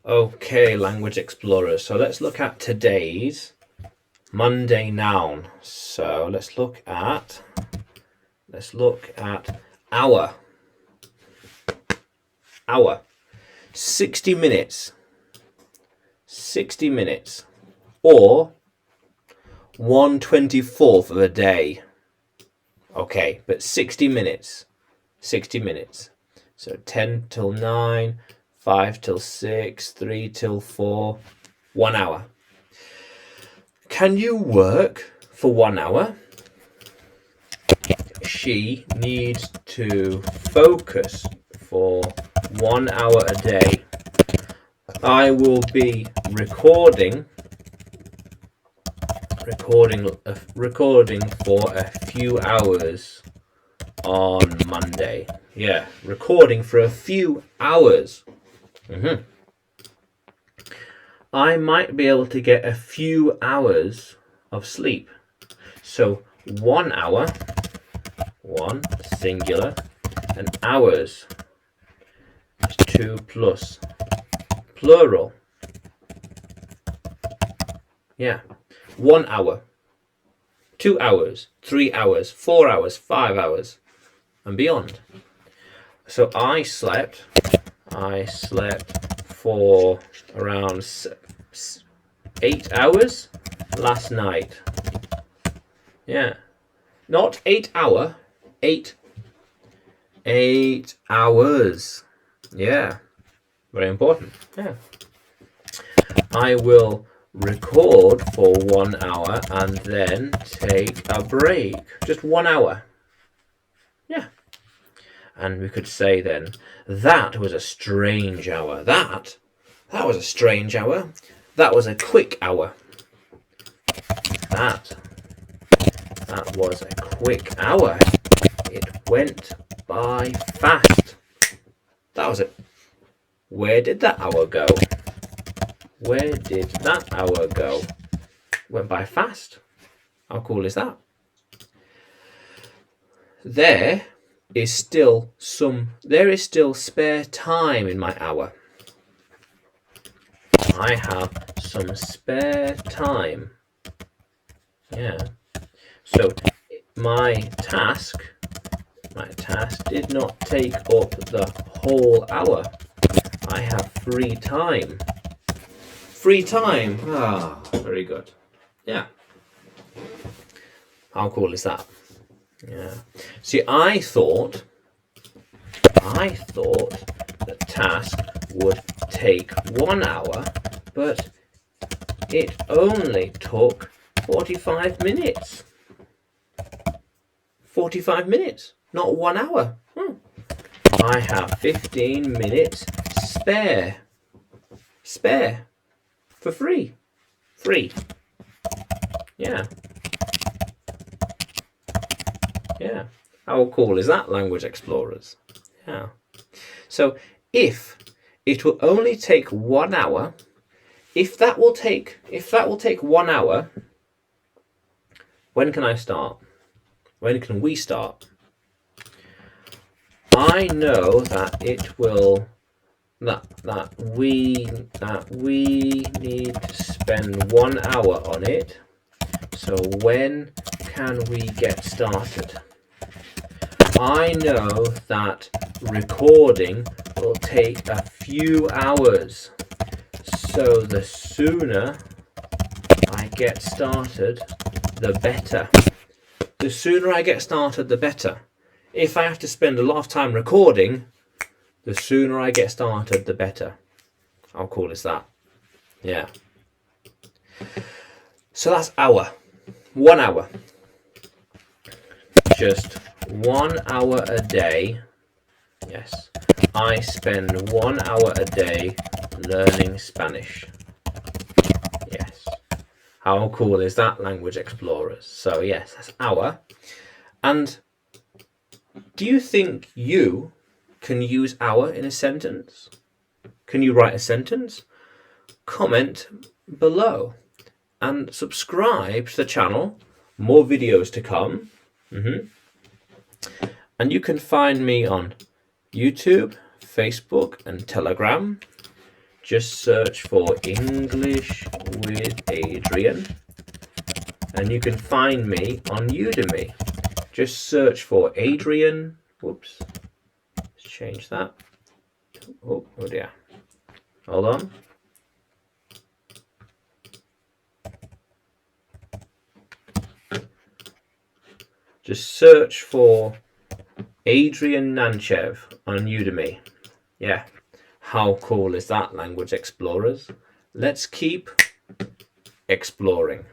Okay, language explorers. So let's look at today's Monday noun. So let's look at hour. Hour. 60 minutes. 60 minutes. Or 1/24th of a day. Okay, but 60 minutes. 60 minutes. So 10 till 9, 5 till 6, 3 till 4, 1 hour. Can you work for 1 hour? She needs to focus for 1 hour a day. I will be recording for a few hours on Monday. Yeah, recording for a few hours. I might be able to get a few hours of sleep. So 1 hour, one singular, and hours is 2 plus plural. Yeah, 1 hour, 2 hours, 3 hours, 4 hours, 5 hours, and beyond. So I slept for around 8 hours last night. Yeah, not 8 hour, 8 hours. Yeah, very important. Yeah, I will record for 1 hour and then take a break. Just 1 hour. Yeah. And we could say then, that was a strange hour. That was a strange hour. That was a quick hour. That was a quick hour. It went by fast. That was it. Where did that hour go? Where did that hour go? Went by fast. How cool is that? There is still spare time in my hour. I have some spare time. Yeah. So my task did not take up the whole hour. I have free time. Free time. Ah, very good. Yeah. How cool is that? Yeah. See, I thought the task would take 1 hour, but it only took 45 minutes. 45 minutes, not 1 hour. I have 15 minutes spare. Spare. For free. Free. Yeah. Yeah. How cool is that, language explorers? Yeah. So if it will only take 1 hour, if that will take 1 hour, when can I start? When can we start? I know that it will that we need to spend 1 hour on it. So when can we get started? I know that recording will take a few hours. So the sooner I get started, the better. The sooner I get started, the better. If I have to spend a lot of time recording, the sooner I get started, the better. How cool is that? Yeah. So that's hour. 1 hour. Just 1 hour a day. Yes. I spend 1 hour a day learning Spanish. Yes. How cool is that, language explorers? So yes, that's hour. And do you think you can use hour in a sentence? Can you write a sentence? Comment below and subscribe to the channel. More videos to come. And you can find me on YouTube, Facebook and Telegram. just search for English with Adrian, and you can find me on Udemy. Just search for Adrian. Whoops. Let's change that. Oh dear. Hold on. Just search for Adrian Nanchev on Udemy. Yeah. How cool is that, Language Explorers? Let's keep exploring.